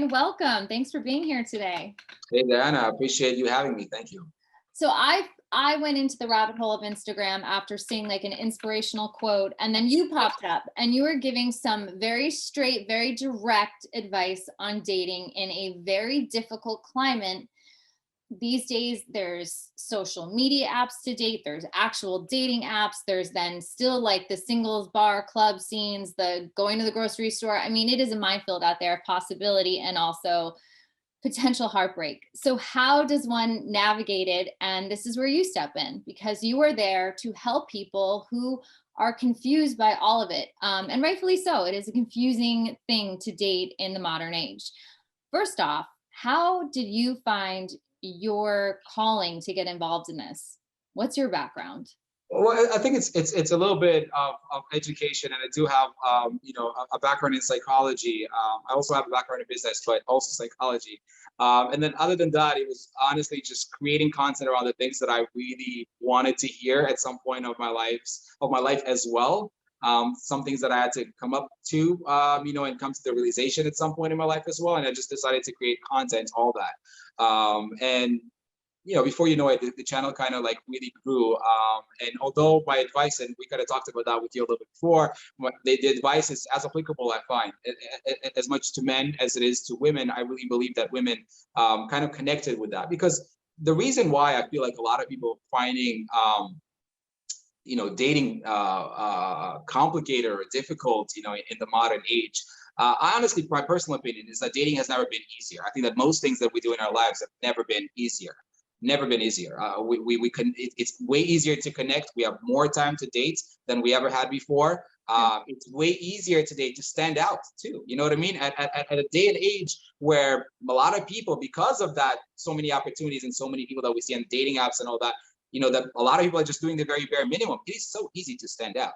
Ryan. Welcome. Thanks for being here today. Hey, Diana, I appreciate you having me. Thank you. So I went into the rabbit hole of Instagram after seeing like an inspirational quote, and then you popped up and you were giving some very straight, very direct advice on dating in a very difficult climate. These days, there's social media apps to date, there's actual dating apps, there's then still like the singles bar club scenes, the going to the grocery store. I mean, it is a minefield out there of possibility and also potential heartbreak. So how does one navigate it? And this is where you step in, because you are there to help people who are confused by all of it. And rightfully so. It is a confusing thing to date in the modern age. First off, how did you find your calling to get involved in this? What's your background? Well, I think it's a little bit of education, and I do have a background in psychology. I also have a background in business, but also psychology. And then other than that, it was honestly just creating content around the things that I really wanted to hear at some point of my life as well. Some things that I had to come up to, and come to the realization at some point in my life as well. And I just decided to create content, all that. And before you know it, the channel kind of like really grew. And although my advice, and we kind of talked about that with you a little bit before, the advice is as applicable, I find, as much to men as it is to women. I really believe that women kind of connected with that, because the reason why I feel like a lot of people finding dating complicated or difficult, in the modern age. I honestly, my personal opinion is that dating has never been easier. I think that most things that we do in our lives have never been easier. Never been easier. We can. It's way easier to connect. We have more time to date than we ever had before. It's way easier today to stand out too. You know what I mean? At a day and age where a lot of people, because of that, so many opportunities and so many people that we see on dating apps and all that, that a lot of people are just doing the very bare minimum. It is so easy to stand out.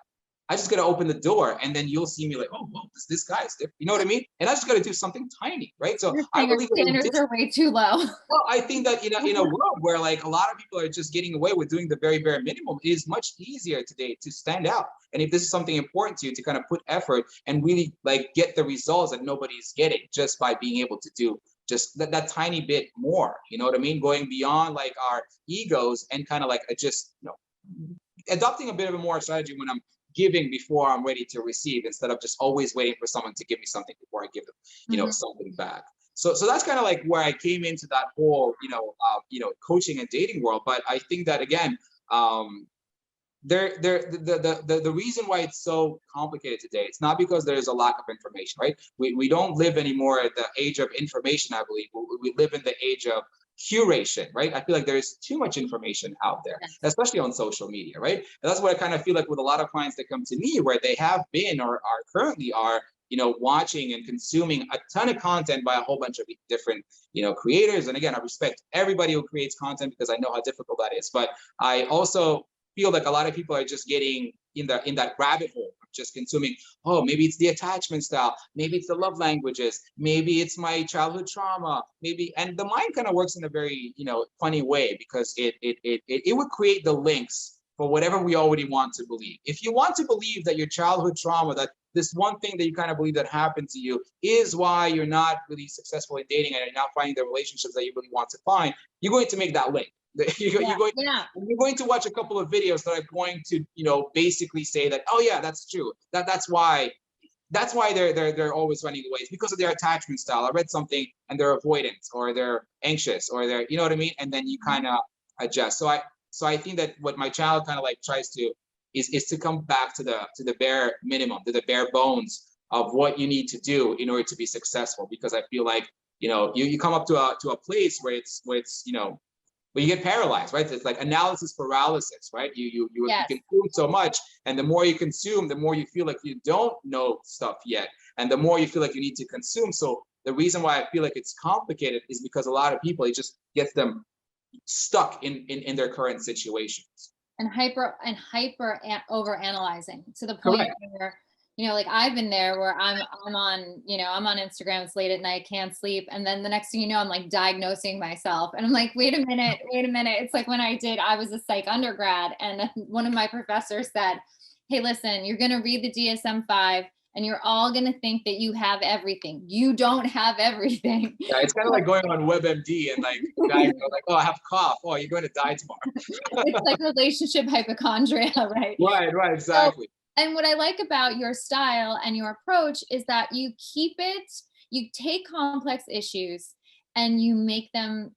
I just gotta open the door, and then you'll see me like, oh, whoa, this guy is different. You know what I mean? And I just gotta do something tiny, right? So I believe standards are way too low. Well, I think that in a world where like a lot of people are just getting away with doing the very bare minimum, it is much easier today to stand out. And if this is something important to you, to kind of put effort and really like get the results that nobody's getting just by being able to do just that tiny bit more. You know what I mean? Going beyond like our egos and kind of like just adopting a bit of a more strategy when I'm giving before I'm ready to receive, instead of just always waiting for someone to give me something before I give them, something back. So that's kind of like where I came into that whole, coaching and dating world. But I think that again, the reason why it's so complicated today, it's not because there's a lack of information, right? We don't live anymore at the age of information, I believe. We live in the age of curation, right? I feel like there's too much information out there, especially on social media, right? And that's what I kind of feel like with a lot of clients that come to me, where they have been or are currently watching and consuming a ton of content by a whole bunch of different, creators. And again, I respect everybody who creates content, because I know how difficult that is. But I also feel like a lot of people are just getting in that rabbit hole of just consuming. Oh, maybe it's the attachment style, maybe it's the love languages, maybe it's my childhood trauma, and the mind kind of works in a very funny way, because it would create the links for whatever we already want to believe. If you want to believe that your childhood trauma, that this one thing that you kind of believe that happened to you is why you're not really successful in dating and you're not finding the relationships that you really want to find, you're going to make that link. You're going to watch a couple of videos that are going to, basically say that, oh yeah, that's true. That's why they're always running away. It's because of their attachment style. I read something and they're avoidant, or they're anxious, or they're, you know what I mean? And then you kind of adjust. So I think that what my child kind of like tries to is to come back to the bare minimum, to the bare bones of what you need to do in order to be successful. Because I feel like, you come up to a place where it's but you get paralyzed, right? It's like analysis paralysis, right? You consume so much, and the more you consume, the more you feel like you don't know stuff yet, and the more you feel like you need to consume. So the reason why I feel like it's complicated is because a lot of people, it just gets them stuck in their current situations. And hyper over analyzing to the point where, like I've been there, where I'm on Instagram, it's late at night, can't sleep. And then the next thing you know, I'm like diagnosing myself. And I'm like, wait a minute. It's like when I was a psych undergrad, and one of my professors said, hey, listen, you're going to read the DSM-5 and you're all going to think that you have everything. You don't have everything. Yeah, it's kind of like going on WebMD and like guys are like, oh, I have cough. Oh, you're going to die tomorrow. It's like relationship hypochondria, right? Right, So, exactly. and what I like about your style and your approach is that you you take complex issues and you make them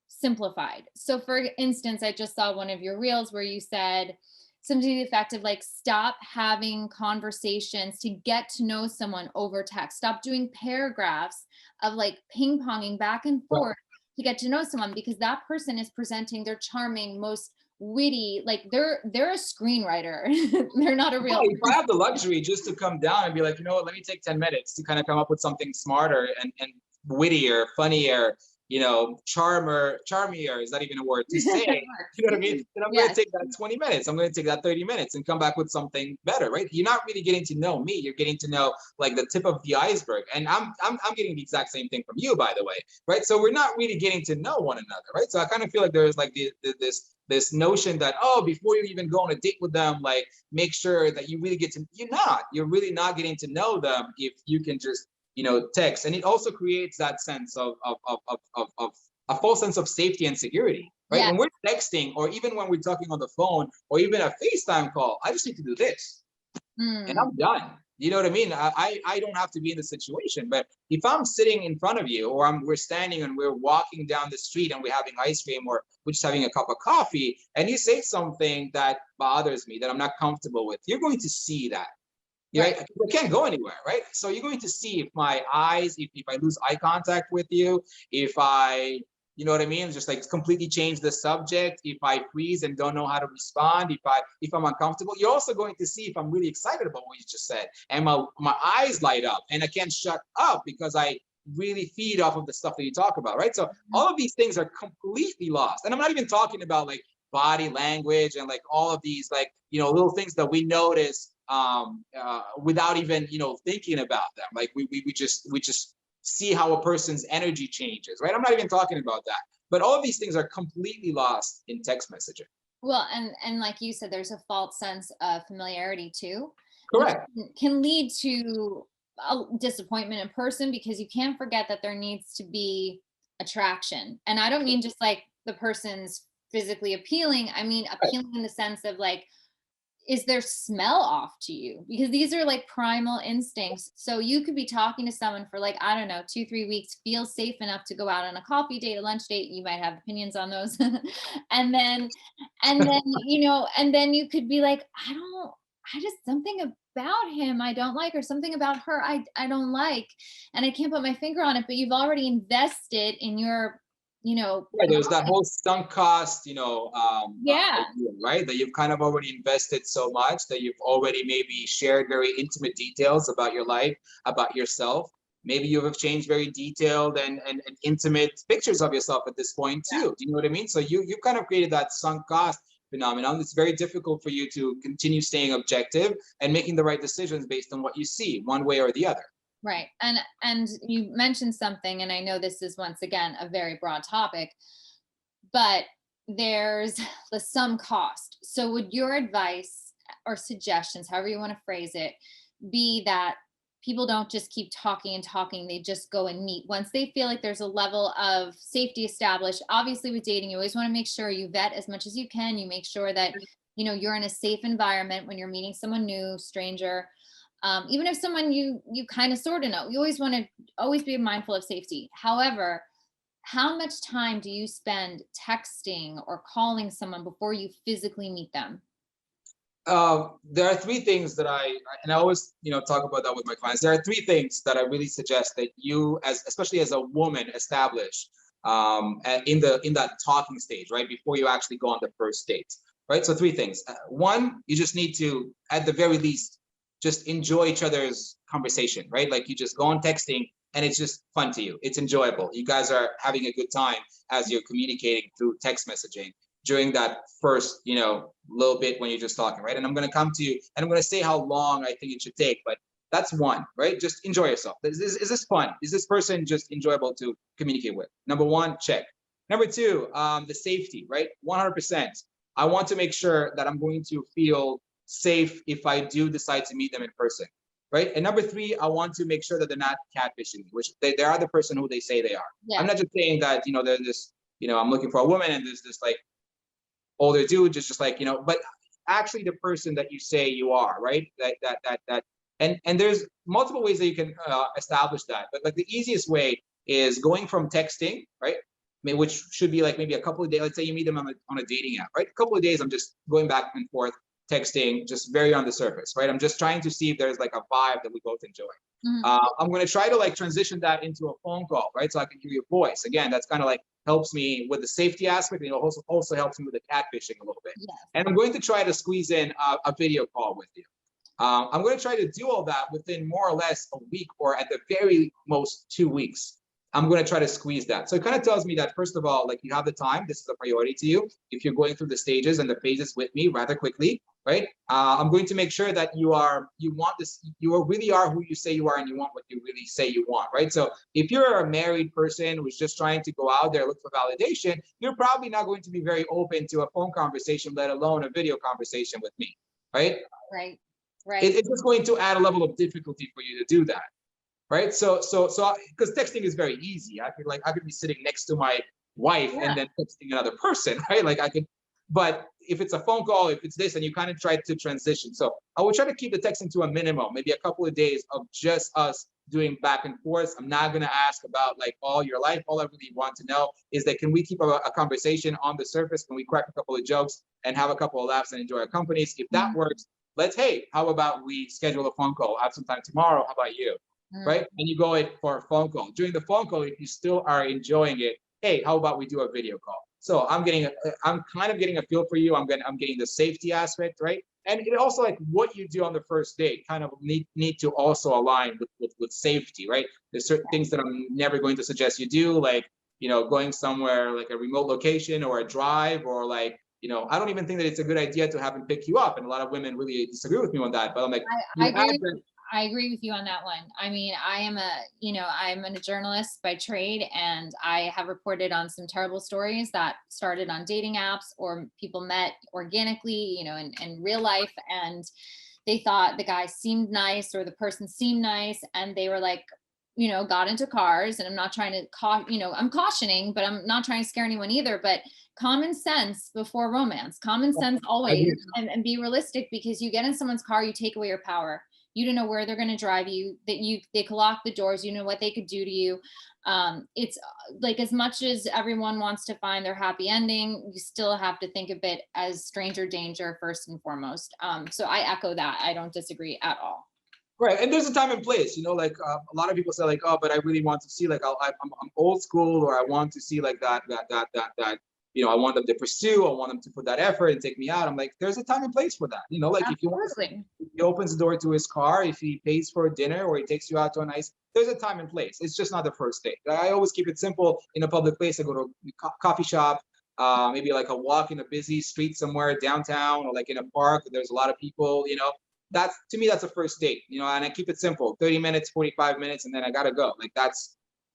simplified. So for instance, I just saw one of your reels where you said something to the effect of like, stop having conversations to get to know someone over text. Stop doing paragraphs of like ping ponging back and Right. forth to get to know someone, because that person is presenting their charming, most witty, like they're a screenwriter. They're not a real Well, if I have the luxury just to come down and be like, you know what, let me take 10 minutes to kind of come up with something smarter and wittier, funnier, charmier, is that even a word to say? You know what I mean? Then I'm going Yes. to take that 20 minutes. I'm going to take that 30 minutes and come back with something better, right? You're not really getting to know me. You're getting to know like the tip of the iceberg. And I'm getting the exact same thing from you, by the way, right? So we're not really getting to know one another, right? So I kind of feel like there's like this notion that, oh, before you even go on a date with them, like make sure that you really get to, you're really not getting to know them if you can just, text. And it also creates that sense of a false sense of safety and security, right? Yeah. When we're texting, or even when we're talking on the phone, or even a FaceTime call, I just need to do this and I'm done. You know what I mean? I don't have to be in the situation. But if I'm sitting in front of you, or we're standing and we're walking down the street and we're having ice cream, or we're just having a cup of coffee, and you say something that bothers me, that I'm not comfortable with, you're going to see that. Right? I can't go anywhere, right? So you're going to see if my eyes, if I lose eye contact with you, if I, you know what I mean, just like completely change the subject, if I freeze and don't know how to respond, if I'm uncomfortable. You're also going to see if I'm really excited about what you just said, and my eyes light up, and I can't shut up because I really feed off of the stuff that you talk about, right? So all of these things are completely lost, and I'm not even talking about like body language and like all of these like little things that we notice without even thinking about them. Like we just see how a person's energy changes, right? I'm not even talking about that, but all of these things are completely lost in text messaging. Well, and like you said, there's a false sense of familiarity too, which Correct. can lead to a disappointment in person, because you can't forget that there needs to be attraction. And I don't mean just like the person's physically appealing. I mean appealing in the sense of like, is their smell off to you? Because these are like primal instincts. So you could be talking to someone for like, I don't know, 2-3 weeks, feel safe enough to go out on a coffee date, a lunch date. You might have opinions on those. and then, and then you could be like, I just, something about him I don't like, or something about her I don't like. And I can't put my finger on it, but you've already invested in your, Right, there's that whole sunk cost, yeah. idea, right? That you've kind of already invested so much, that you've already maybe shared very intimate details about your life, about yourself. Maybe you have changed very detailed and intimate pictures of yourself at this point too. Do you know what I mean? So you've kind of created that sunk cost phenomenon. It's very difficult for you to continue staying objective and making the right decisions based on what you see, one way or the other. Right. And you mentioned something, and I know this is once again a very broad topic, but there's the sum cost. So would your advice or suggestions, however you want to phrase it, be that people don't just keep talking and talking, they just go and meet once they feel like there's a level of safety established? Obviously with dating, you always want to make sure you vet as much as you can. You make sure that you're in a safe environment when you're meeting someone new, stranger. Even if someone you kind of sort of know, you always want to always be mindful of safety. However, how much time do you spend texting or calling someone before you physically meet them? There are three things that and I always, talk about that with my clients. There are three things that I really suggest that you, especially as a woman, establish in that talking stage, right before you actually go on the first date, right? So three things. One, you just need to, at the very least, just enjoy each other's conversation, right? Like you just go on texting and it's just fun to you. It's enjoyable. You guys are having a good time as you're communicating through text messaging during that first, little bit when you're just talking, right? And I'm going to come to you and I'm going to say how long I think it should take, but that's one, right? Just enjoy yourself. Is this fun? Is this person just enjoyable to communicate with? Number one, check. Number two, the safety, right? 100%. I want to make sure that I'm going to feel safe if I do decide to meet them in person. right? And number three, I want to make sure that they're not catfishing me, which they are the person who they say they are. Yeah. I'm not just saying that, there's this, I'm looking for a woman and there's this like older dude just like, but actually the person that you say you are, right? And there's multiple ways that you can establish that. But like the easiest way is going from texting, right? I mean, which should be like maybe a couple of days. Let's say you meet them on a dating app, right? A couple of days, I'm just going back and forth, texting, just very on the surface, right? I'm just trying to see if there's like a vibe that we both enjoy. I'm going to try to like transition that into a phone call, right? So I can hear your voice. Again, that's kind of like helps me with the safety aspect. And it also helps me with the catfishing a little bit. Yes. And I'm going to try to squeeze in a video call with you. I'm going to try to do all that within more or less a week, or at the very most 2 weeks. I'm going to try to squeeze that. So it kind of tells me that, first of all, like you have the time, this is a priority to you. If you're going through the stages and the phases with me rather quickly, right? I'm going to make sure that you want this, really are who you say you are, and you want what you really say you want, right? So if you're a married person who's just trying to go out there, look for validation, you're probably not going to be very open to a phone conversation, let alone a video conversation with me, right? Right. Right. It's just going to add a level of difficulty for you to do that. Right. So because texting is very easy. I could be sitting next to my wife and then texting another person, right? Like I could, but if it's a phone call, if it's this, and you kind of try to transition. So I would try to keep the texting to a minimum, maybe a couple of days of just us doing back and forth. I'm not going to ask about like all your life. All I really want to know is that, can we keep a conversation on the surface? Can we crack a couple of jokes and have a couple of laughs and enjoy our companies? If that works, how about we schedule a phone call? I have some time tomorrow. How about you? Right? And you go in for a phone call. During the phone call, if you still are enjoying it, hey, how about we do a video call? So I'm kind of getting a feel for you. I'm getting the safety aspect, right? And it also, like, what you do on the first date kind of need to also align with safety, right? There's certain things that I'm never going to suggest you do, like, going somewhere like a remote location or a drive, or like, I don't even think that it's a good idea to have him pick you up. And a lot of women really disagree with me on that. But I'm like, I agree with you on that one. I mean, I'm a journalist by trade, and I have reported on some terrible stories that started on dating apps, or people met organically, in real life, and they thought the guy seemed nice or the person seemed nice, and they were like, got into cars. And I'm not trying to I'm cautioning, but I'm not trying to scare anyone either. But common sense before romance, common sense always, and be realistic, because you get in someone's car, you take away your power. You don't know where they're going to drive you, they could lock the doors, what they could do to you. It's like, as much as everyone wants to find their happy ending, you still have to think of it as stranger danger first and foremost. So I echo that. I don't disagree at all. Right. And there's a time and place, like a lot of people say like, oh, but I really want to see, like, I'm old school, or I want to see like that, I want them to pursue, I want them to put that effort and take me out. I'm like, there's a time and place for that. Like, Absolutely. if you want to, he opens the door to his car, if he pays for a dinner, or he takes you out to a nice, there's a time and place. It's just not the first date. I always keep it simple. In a public place, I go to a coffee shop, maybe like a walk in a busy street somewhere downtown, or like in a park, there's a lot of people, that's, to me, that's a first date, and I keep it simple, 30 minutes, 45 minutes, and then I gotta go. Like,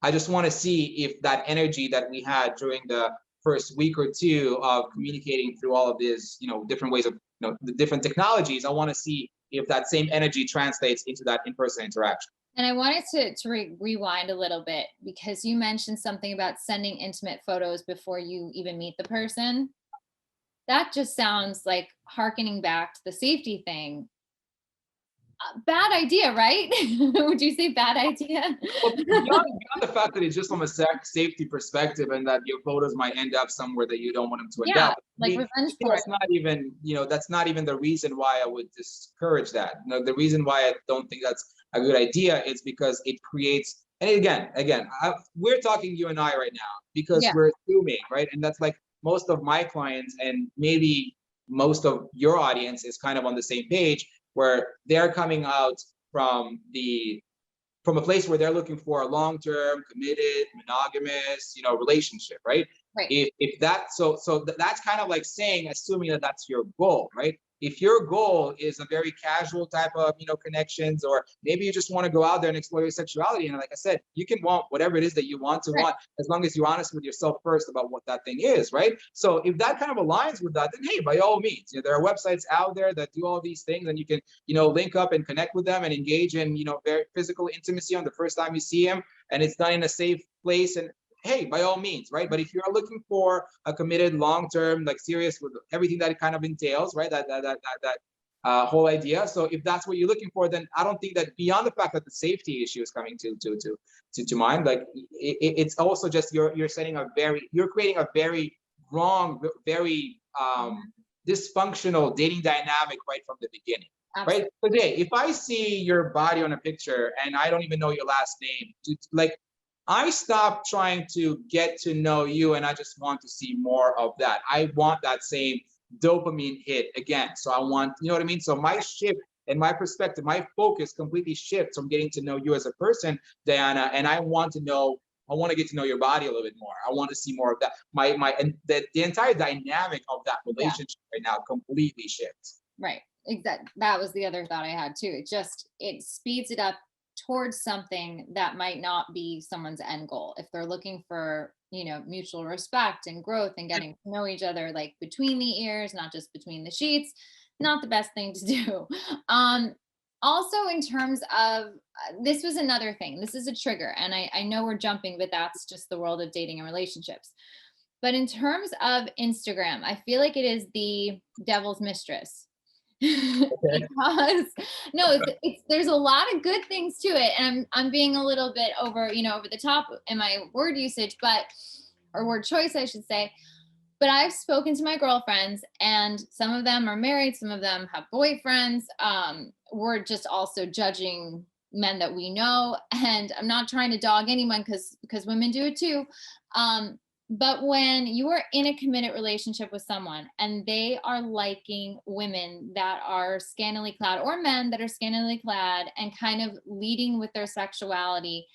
I just want to see if that energy that we had during the first week or two of communicating through all of these, different ways of, the different technologies, I want to see if that same energy translates into that in-person interaction. And I wanted to rewind a little bit, because you mentioned something about sending intimate photos before you even meet the person. That just sounds like hearkening back to the safety thing. Bad idea, right? Would you say bad idea? Well, beyond the fact that it's just from a safety perspective, and that your photos might end up somewhere that you don't want them to end up. Like revenge porn. That's not even the reason why I would discourage that. The reason why I don't think that's a good idea is because it creates, and again, we're talking, you and I, right now, because we're assuming, right? And that's like most of my clients, and maybe most of your audience is kind of on the same page, where they're coming out from a place where they're looking for a long-term, committed, monogamous, relationship, right? Right. That's kind of like saying, assuming that that's your goal, right? If your goal is a very casual type of, connections, or maybe you just want to go out there and explore your sexuality, and like I said, you can want whatever it is that you want to Right. want, as long as you're honest with yourself first about what that thing is, right? So if that kind of aligns with that, then hey, by all means, there are websites out there that do all these things, and you can, link up and connect with them and engage in, very physical intimacy on the first time you see them, and it's done in a safe place. And hey, by all means, right? But if you're looking for a committed, long-term, like serious with everything that it kind of entails, right? That whole idea. So if that's what you're looking for, then I don't think that, beyond the fact that the safety issue is coming to mind, like it's also just you're creating a very wrong, very dysfunctional dating dynamic right from the beginning. Absolutely. Right. But hey, if I see your body on a picture and I don't even know your last name, like, I stopped trying to get to know you, and I just want to see more of that. I want that same dopamine hit again. So I want, you know what I mean? So my shift and my perspective, my focus completely shifts from getting to know you as a person, Diana, and I want to get to know your body a little bit more. I want to see more of that. And the entire dynamic of that relationship right now completely shifts. Right. Exactly. That was the other thought I had too. It speeds it up towards something that might not be someone's end goal. If they're looking for, mutual respect and growth and getting to know each other, like between the ears, not just between the sheets, not the best thing to do. Also, in terms of, this was another thing, this is a trigger, and I know we're jumping, but that's just the world of dating and relationships. But in terms of Instagram, I feel like it is the devil's mistress. Because no, there's a lot of good things to it, and I'm being a little bit over the top in my word usage, or word choice, I should say. But I've spoken to my girlfriends, and some of them are married, some of them have boyfriends. We're just also judging men that we know, and I'm not trying to dog anyone because women do it too. But when you are in a committed relationship with someone and they are liking women that are scantily clad, or men that are scantily clad, and kind of leading with their sexuality,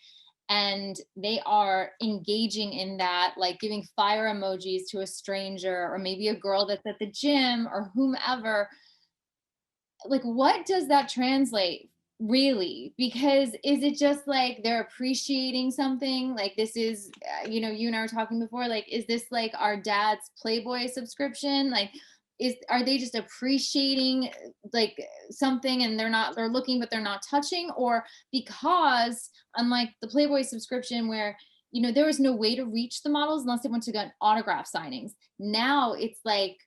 and they are engaging in that, like giving fire emojis to a stranger, or maybe a girl that's at the gym, or whomever, like, what does that translate really? Because is it just like they're appreciating something? Like, this is, you and I were talking before, like, is this like our dad's Playboy subscription? Like, are they just appreciating like something, and they're looking, but they're not touching? Or because, unlike the Playboy subscription where, there was no way to reach the models unless they went to get autograph signings, now it's like,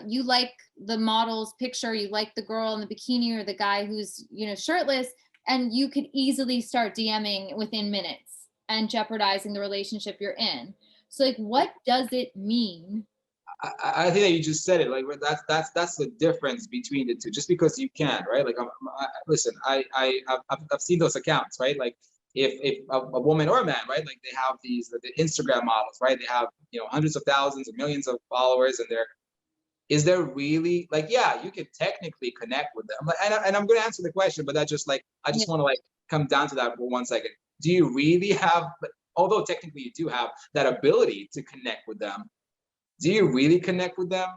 you like the model's picture, you like the girl in the bikini or the guy who's, shirtless, and you could easily start DMing within minutes and jeopardizing the relationship you're in. So, like, what does it mean? I think that you just said it. Like, that's the difference between the two. Just because you can, right? Like, listen, I've seen those accounts, right? Like, if a woman or a man, right? Like, they have the Instagram models, right? They have hundreds of thousands or millions of followers, and is there really, like, yeah, you can technically connect with them, and I'm going to answer the question, but that's just like, I just want to like come down to that for 1 second. Do you really have, although technically you do have that ability to connect with them, do you really connect with them,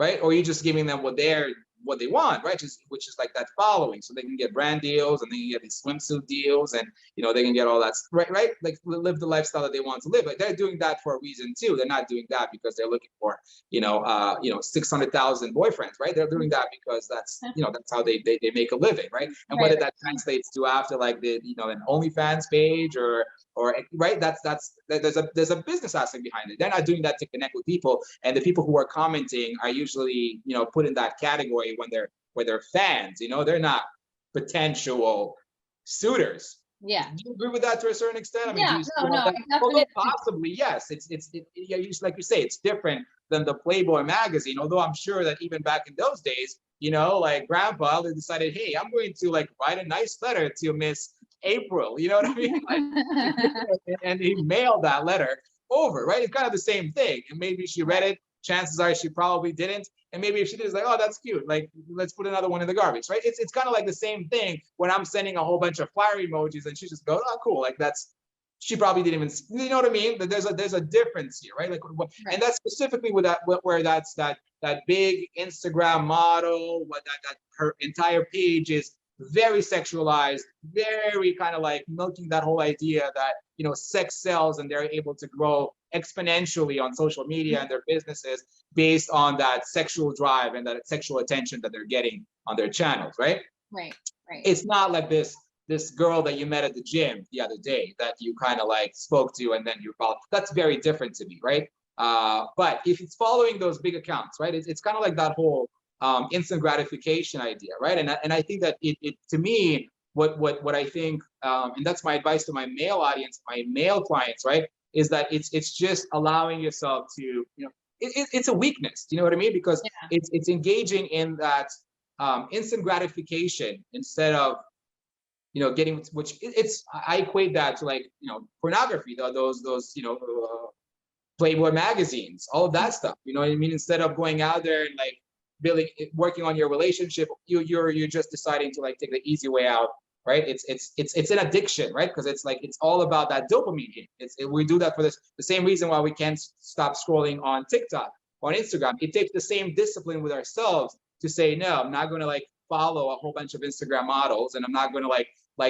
right? Or are you just giving them what they want, right? Which is like that following, so they can get brand deals, and they can get these swimsuit deals, and they can get all that, right? Like, live the lifestyle that they want to live. Like, they're doing that for a reason too. They're not doing that because they're looking for 600,000 boyfriends, right? They're doing that because that's that's how they make a living, right? And whether that translates to after, like, an OnlyFans page, or right, there's a business aspect behind it. They're not doing that to connect with people, and the people who are commenting are usually put in that category when they're fans. They're not potential suitors. Yeah. Do you agree with that to a certain extent? I mean, Yeah, do you no, although possibly, yes, yeah, like you say, it's different than the Playboy magazine. Although I'm sure that even back in those days, like Grandpa, they decided, hey, I'm going to like write a nice letter to Miss April. You know what I mean? Like, and he mailed that letter over, right? It's kind of the same thing. And maybe she read it. Chances are she probably didn't. And maybe if she did, it's like, oh, that's cute. Like, let's put another one in the garbage, right? It's kind of like the same thing when I'm sending a whole bunch of fire emojis, and she just goes, oh, cool. Like, that's she probably didn't even, you know what I mean? But there's a difference here, right? Like, Right. and that's specifically with that, where that's that big Instagram model, what that her entire page is very sexualized, very kind of like milking that whole idea that, you know, sex sells and they're able to grow exponentially on social media and their businesses based on that sexual drive and that sexual attention that they're getting on their channels, right? Right. Right. It's not like this girl that you met at the gym the other day that you kind of like spoke to and then you follow. That's very different to me, right? But if it's following those big accounts, right, it's kind of like that whole instant gratification idea, right? And I think that it to me, what I think, and that's my advice to my male audience, my male clients, right, is that it's just allowing yourself to, you know, it's a weakness. Do you know what I mean? Because Yeah. it's engaging in that instant gratification instead of, you know, getting, which it's, I equate that to like, you know, pornography, those you know, Playboy magazines, all of that stuff. You know what I mean? Instead of going out there and like building, working on your relationship, you're just deciding to like take the easy way out, right? It's an addiction, right? Because it's like it's all about that dopamine hit. We do that for the same reason why we can't stop scrolling on TikTok or on Instagram. It takes the same discipline with ourselves to say, no, I'm not going to like follow a whole bunch of Instagram models, and I'm not going to like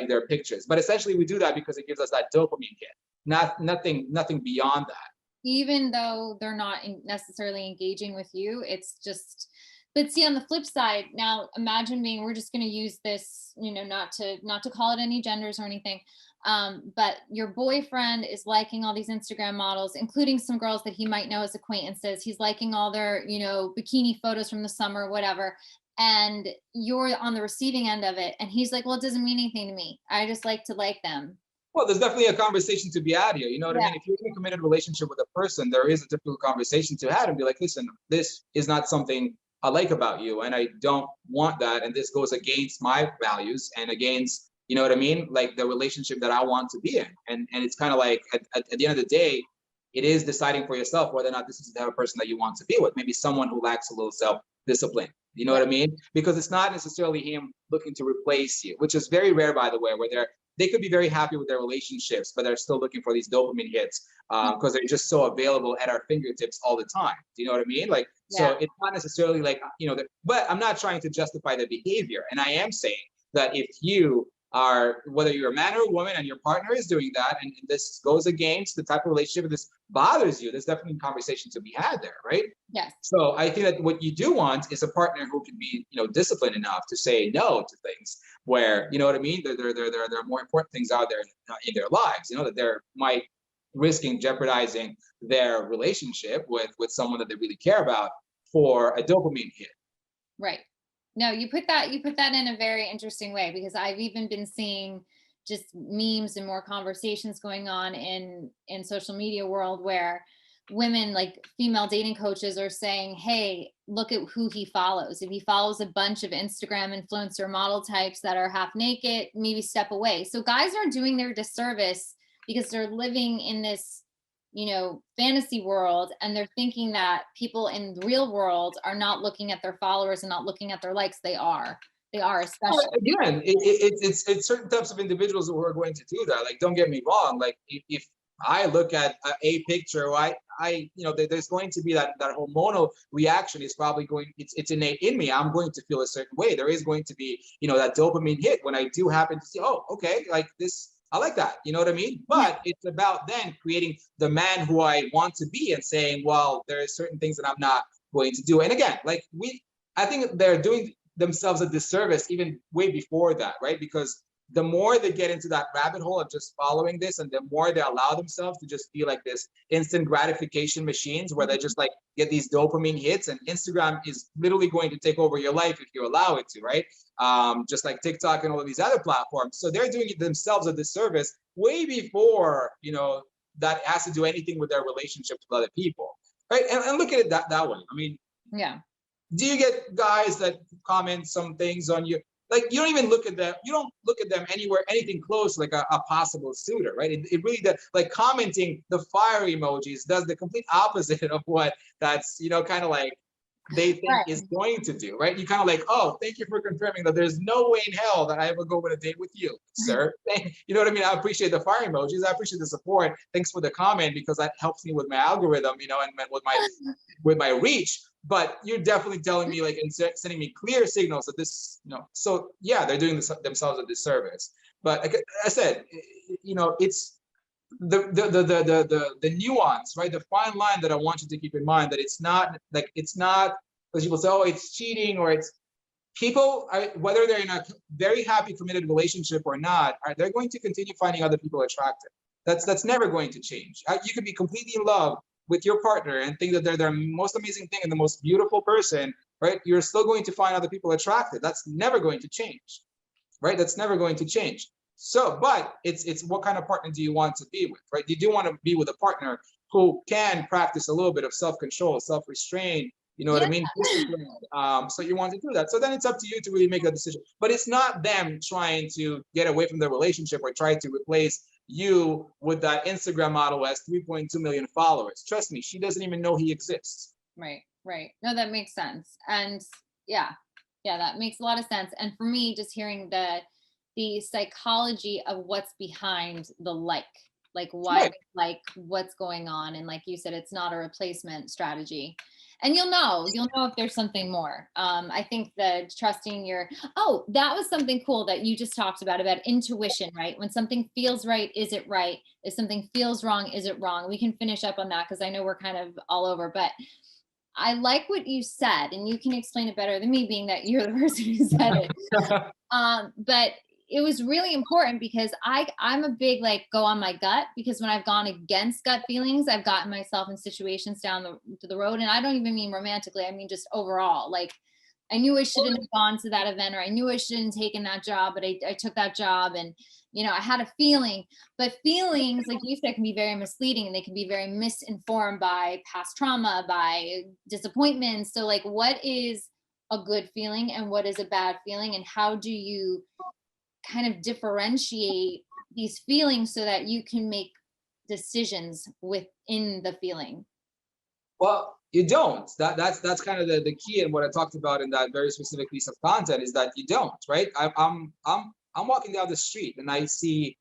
their pictures. But essentially, we do that because it gives us that dopamine hit. Nothing beyond that. Even though they're not necessarily engaging with you, it's just, but see, on the flip side, now imagine being, we're just going to use this, you know, not to call it any genders or anything, but your boyfriend is liking all these Instagram models, including some girls that he might know as acquaintances. He's liking all their, you know, bikini photos from the summer, whatever, and you're on the receiving end of it, and he's like, well, it doesn't mean anything to me, I just like to like them. Well, there's definitely a conversation to be had here. You know what I Yeah. mean? If you're in a committed relationship with a person, there is a difficult conversation to have and be like, listen, this is not something I like about you, and I don't want that. And this goes against my values and against, you know what I mean? Like the relationship that I want to be in. And it's kind of like at the end of the day, it is deciding for yourself whether or not this is the type of person that you want to be with. Maybe someone who lacks a little self-discipline. You know what I mean? Because it's not necessarily him looking to replace you, which is very rare, by the way, where they could be very happy with their relationships, but they're still looking for these dopamine hits because they're just so available at our fingertips all the time. Do you know what I mean? Like, so it's not necessarily like, you know, but I'm not trying to justify the behavior. And I am saying that if you are, whether you're a man or a woman and your partner is doing that, and this goes against the type of relationship, this bothers you, there's definitely a conversation to be had there, right? Yes. So I think that what you do want is a partner who can be, you know, disciplined enough to say no to things where, you know what I mean? There are more important things out there in their lives, you know, that they're might risking jeopardizing their relationship with someone that they really care about for a dopamine hit. Right. No, you put that in a very interesting way, because I've even been seeing just memes and more conversations going on in social media world where women, like female dating coaches, are saying, hey, look at who he follows. If he follows a bunch of Instagram influencer model types that are half naked, maybe step away. So guys are doing their disservice because they're living in this, you know, fantasy world, and they're thinking that people in the real world are not looking at their followers and not looking at their likes. They are, especially. Again, it's certain types of individuals who are going to do that. Like, don't get me wrong. Like, if I look at a picture, I you know, there's going to be that hormonal reaction is probably going, it's innate in me. I'm going to feel a certain way. There is going to be, you know, that dopamine hit when I do happen to see, oh, okay, like this, I like that. You know what I mean? But it's about then creating the man who I want to be and saying, well, there are certain things that I'm not going to do. And again, like I think they're doing themselves a disservice even way before that, right? Because the more they get into that rabbit hole of just following this, and the more they allow themselves to just feel like this instant gratification machines where they just like get these dopamine hits, and Instagram is literally going to take over your life if you allow it to, right? Just like TikTok and all of these other platforms. So they're doing themselves a disservice way before, you know, that has to do anything with their relationships with other people, right? And look at it that way. I mean, yeah. Do you get guys that comment some things on you? Like, you don't even look at them, you don't look at them anywhere, anything close, like a possible suitor, right? It really does, like commenting the fire emojis does the complete opposite of what that's, you know, kind of like they think Right. is going to do, right? You kind of like, oh, thank you for confirming that there's no way in hell that I ever go on a date with you, sir. You know what I mean? I appreciate the fire emojis. I appreciate the support. Thanks for the comment, because that helps me with my algorithm, you know, and with my reach. But you're definitely telling me, like, and sending me clear signals that this, you know, so yeah, they're doing themselves a disservice. But like I said, you know, it's the nuance, right? The fine line that I want you to keep in mind, that it's not because people say, oh, it's cheating, or it's people, whether they're in a very happy committed relationship or not, they're going to continue finding other people attractive. That's never going to change. You could be completely in love with your partner and think that they're the most amazing thing and the most beautiful person, right? You're still going to find other people attractive. That's never going to change, right? That's never going to change. So, but it's what kind of partner do you want to be with, right? You do want to be with a partner who can practice a little bit of self-control, self-restraint, you know what I mean? Discipline. So you want to do that. So then it's up to you to really make that decision. But it's not them trying to get away from their relationship or try to replace you with that Instagram model who has 3.2 million followers. Trust me, she doesn't even know he exists. Right. No, that makes sense. And yeah, that makes a lot of sense. And for me, just hearing the psychology of what's behind the like why, Right. like what's going on. And like you said, it's not a replacement strategy. And you'll know if there's something more. I think that trusting that was something cool that you just talked about intuition, right? When something feels right, is it right? If something feels wrong, is it wrong? We can finish up on that because I know we're kind of all over, but I like what you said, and you can explain it better than me, being that you're the person who said it. But it was really important because I'm a big, like, go on my gut, because when I've gone against gut feelings, I've gotten myself in situations down the road. And I don't even mean romantically. I mean, just overall, like, I knew I shouldn't have gone to that event, or I knew I shouldn't have taken that job, but I took that job, and, you know, I had a feeling. But feelings, like you said, can be very misleading, and they can be very misinformed by past trauma, by disappointments. So like, what is a good feeling and what is a bad feeling, and how do you kind of differentiate these feelings so that you can make decisions within the feeling? Well, you don't. That's kind of the key, and what I talked about in that very specific piece of content is that you don't, right? I'm walking down the street and I see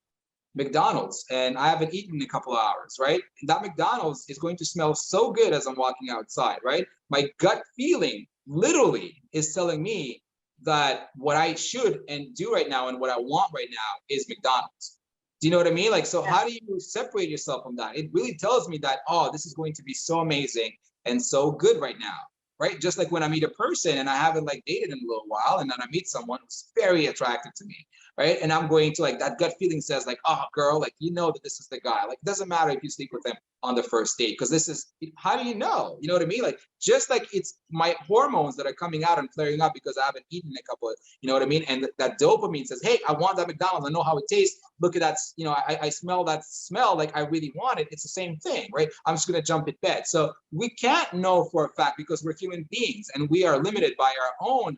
McDonald's and I haven't eaten in a couple of hours, right? And that McDonald's is going to smell so good as I'm walking outside, right? My gut feeling literally is telling me that what I should and do right now and what I want right now is McDonald's. Do you know what I mean? Like, so how do you separate yourself from that? It really tells me that, oh, this is going to be so amazing and so good right now, right? Just like when I meet a person and I haven't like dated in a little while, and then I meet someone who's very attractive to me, right? And I'm going to, like, that gut feeling says like, oh, girl, like, you know that this is the guy. Like, it doesn't matter if you sleep with him on the first date, because this is, how do you know? You know what I mean? Like, just like it's my hormones that are coming out and flaring up because I haven't eaten in a couple of, you know what I mean? And that dopamine says, hey, I want that McDonald's. I know how it tastes. Look at that, you know, I smell that smell, like I really want it. It's the same thing, right? I'm just gonna jump at bed. So we can't know for a fact, because we're human beings and we are limited by our own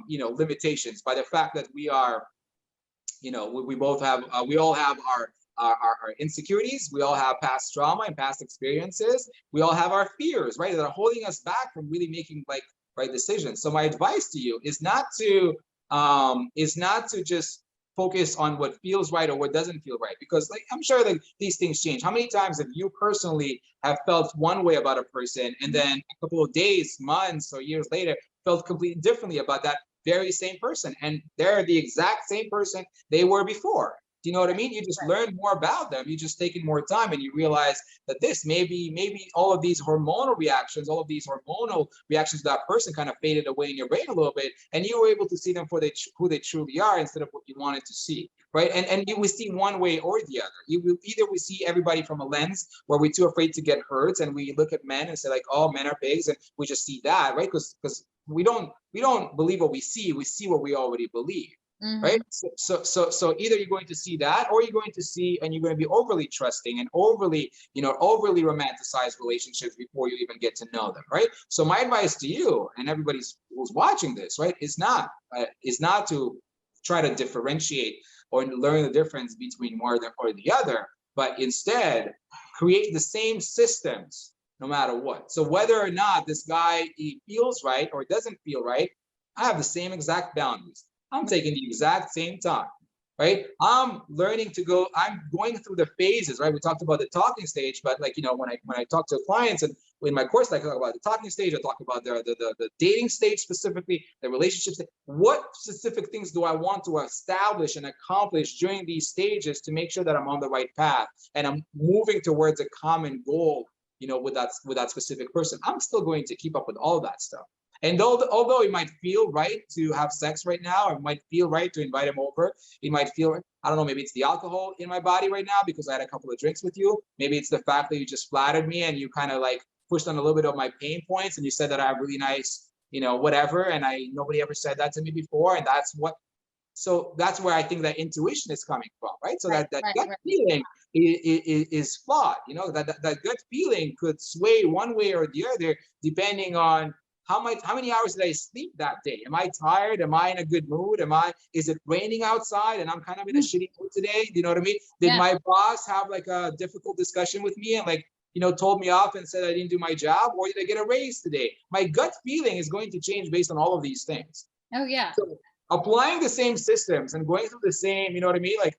you know, limitations, by the fact that we are, you know, we both have, we all have our insecurities. We all have past trauma and past experiences. We all have our fears, right, that are holding us back from really making like right decisions. So my advice to you is not to just focus on what feels right or what doesn't feel right, because like I'm sure that these things change. How many times have you personally have felt one way about a person, and then a couple of days, months, or years later felt completely differently about that very same person, and they're the exact same person they were before? Do you know what I mean? You just learn more about them. You just taking more time, and you realize that this maybe all of these hormonal reactions, to that person kind of faded away in your brain a little bit, and you were able to see them for who they truly are instead of what you wanted to see, right? And you will see one way or the other. We see everybody from a lens where we're too afraid to get hurt, and we look at men and say like, oh, men are pigs, and we just see that, right? Because we don't believe what we see what we already believe. Right. So either you're going to see that, or you're going to see, and you're going to be overly trusting and overly romanticize relationships before you even get to know them. Right. So my advice to you and everybody who's watching this, right, is not to try to differentiate or learn the difference between one or the other, but instead create the same systems, no matter what. So whether or not this guy, he feels right or doesn't feel right, I have the same exact boundaries. I'm taking the exact same time, right? I'm learning to go, I'm going through the phases, right? We talked about the talking stage, but like, when I talk to clients and in my course, I talk about the talking stage, I talk about the dating stage specifically, the relationship stage. What specific things do I want to establish and accomplish during these stages to make sure that I'm on the right path and I'm moving towards a common goal, with that specific person? I'm still going to keep up with all that stuff. And although it might feel right to have sex right now, or it might feel right to invite him over, it might feel, I don't know, maybe it's the alcohol in my body right now because I had a couple of drinks with you. Maybe it's the fact that you just flattered me and you kind of like pushed on a little bit of my pain points and you said that I have really nice, whatever. And nobody ever said that to me before. And so that's where I think that intuition is coming from, right? So that gut feeling is flawed. That gut feeling could sway one way or the other depending on how many hours did I sleep that day? Am I tired? Am I in a good mood? Is it raining outside and I'm kind of in a shitty mood today? You know what I mean? Did my boss have like a difficult discussion with me and like, told me off and said I didn't do my job? Or did I get a raise today? My gut feeling is going to change based on all of these things. Oh, yeah. So applying the same systems and going through the same, you know what I mean? Like,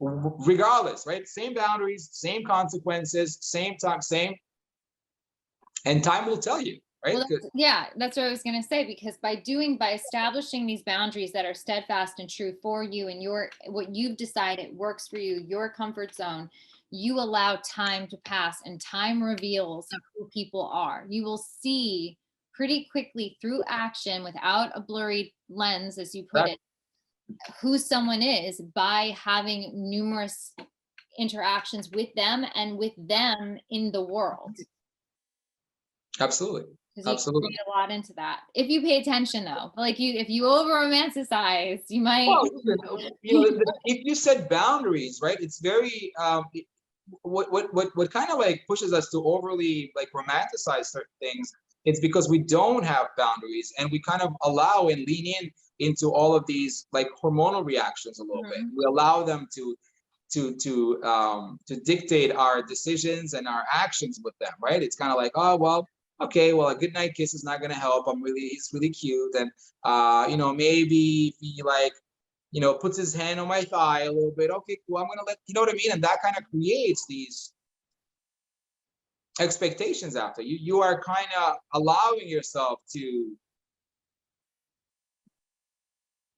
regardless, right? Same boundaries, same consequences, same time, and time will tell you. Right? Well, that's what I was going to say, because by establishing these boundaries that are steadfast and true for you and what you've decided works for you, your comfort zone, you allow time to pass and time reveals who people are. You will see pretty quickly through action without a blurry lens, as you put it, who someone is by having numerous interactions with them and with them in the world. Absolutely. Absolutely. You can read a lot into that if you pay attention, though. Like if you over romanticize, you might. Well, if you set boundaries, right? It's very what kind of like pushes us to overly like romanticize certain things. It's because we don't have boundaries and we kind of allow and lean into all of these like hormonal reactions a little bit. We allow them to dictate our decisions and our actions with them, right? It's kind of like, oh well. Okay, well, a goodnight kiss is not going to help. He's really cute. And, maybe if he like, puts his hand on my thigh a little bit. Okay, cool. I'm going to you know what I mean? And that kind of creates these expectations after you are kind of allowing yourself to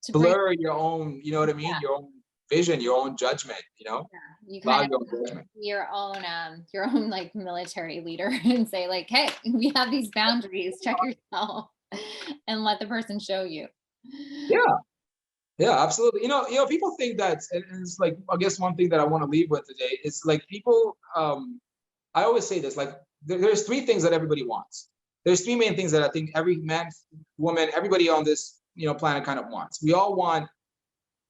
blur your own, you know what I mean? Your own vision, your own judgment, you kind of your own like military leader and say like, hey, we have these boundaries, check yourself and let the person show you. Yeah, absolutely. People think that, and it's like, I guess one thing that I want to leave with today is like people, I always say this, like there's three things that everybody wants. There's three main things that I think every man, woman, everybody on this, planet kind of wants. We all want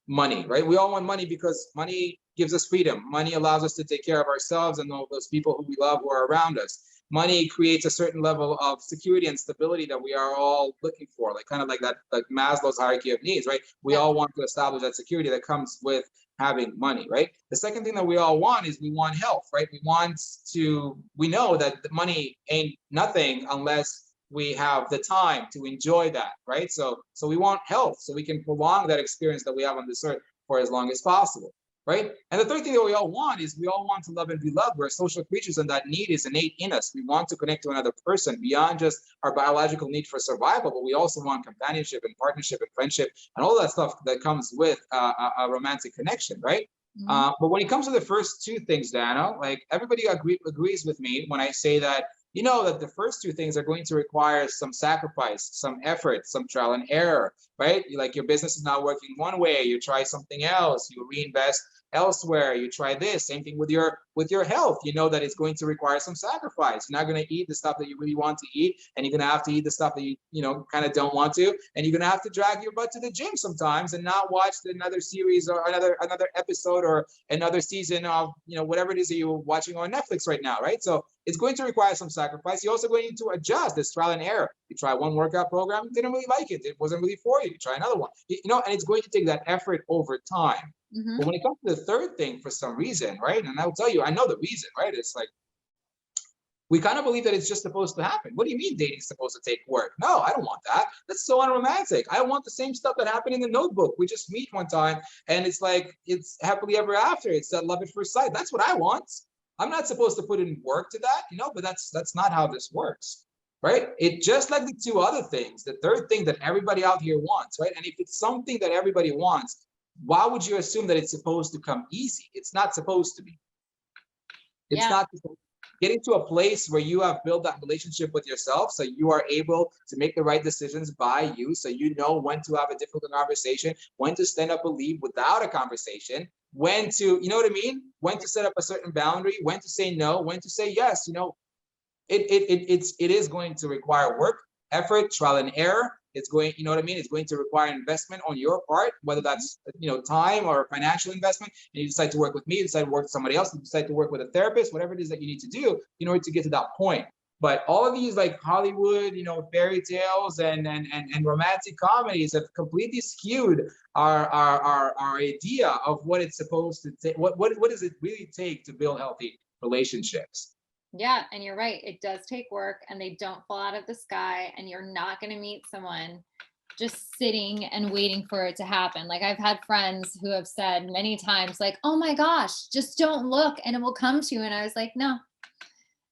money, right? We all want money because money gives us freedom. Money allows us to take care of ourselves and all those people who we love who are around us. Money creates a certain level of security and stability that we are all looking for, like kind of like that, like Maslow's hierarchy of needs, right? We all want to establish that security that comes with having money, right? The second thing that we all want is we want health, right? We know that the money ain't nothing unless we have the time to enjoy that, right? So we want health so we can prolong that experience that we have on this earth for as long as possible, right? And the third thing that we all want is we all want to love and be loved. We're social creatures and that need is innate in us. We want to connect to another person beyond just our biological need for survival, but we also want companionship and partnership and friendship and all that stuff that comes with a romantic connection, right? But when it comes to the first two things, Dana, like everybody agrees with me when I say that that the first two things are going to require some sacrifice, some effort, some trial and error, right? Like your business is not working one way, you try something else, you reinvest elsewhere, you try this. Same thing with your health. That it's going to require some sacrifice. You're not going to eat the stuff that you really want to eat, and you're going to have to eat the stuff that you kind of don't want to, and you're going to have to drag your butt to the gym sometimes and not watch another series or another episode or another season of whatever it is that you're watching on Netflix right now, right? So it's going to require some sacrifice. You're also going to adjust. This trial and error. You try one workout program, you didn't really like it. It wasn't really for you. You try another one. And it's going to take that effort over time. But when it comes to the third thing, for some reason, right? And I'll tell you, I know the reason, right? It's like We kind of believe that it's just supposed to happen. What do you mean dating's supposed to take work? No, I don't want that. That's so unromantic. I want the same stuff that happened in The Notebook. We just meet one time and it's like, it's happily ever after. It's that love at first sight. That's what I want. I'm not supposed to put in work to that, but that's not how this works, right? It just like the two other things, the third thing that everybody out here wants, right? And if it's something that everybody wants, why would you assume that it's supposed to come easy? It's not supposed to be. It's not supposed. Getting to a place where you have built that relationship with yourself, so you are able to make the right decisions by you, so you know when to have a difficult conversation, when to stand up and leave without a conversation, when to, you know what I mean? When to set up a certain boundary, when to say no, when to say yes. It is going to require work, effort, trial and error. It's going, you know what I mean? It's going to require investment on your part, whether that's, time or financial investment. And you decide to work with me, you decide to work with somebody else, you decide to work with a therapist, whatever it is that you need to do in order to get to that point. But all of these like Hollywood, fairy tales and romantic comedies have completely skewed our idea of what it's supposed to take. What does it really take to build healthy relationships? Yeah, and you're right. It does take work and they don't fall out of the sky, and you're not going to meet someone just sitting and waiting for it to happen. Like I've had friends who have said many times like, "Oh my gosh, just don't look and it will come to you." And I was like, "No."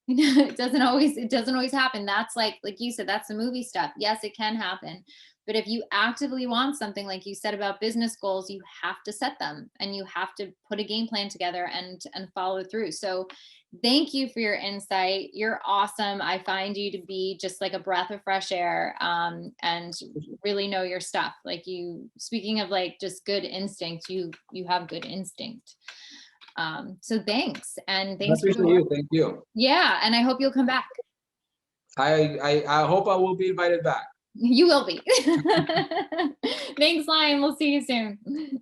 It doesn't always happen. That's like you said, that's the movie stuff. Yes, it can happen. But if you actively want something, like you said about business goals, you have to set them and you have to put a game plan together and follow through. So thank you for your insight. You're awesome. I find you to be just like a breath of fresh air, and really know your stuff. Like speaking of like just good instinct, you have good instinct. So thanks. And thanks for you. Thank you. Yeah. And I hope you'll come back. I hope I will be invited back. You will be. Thanks, Lion. We'll see you soon.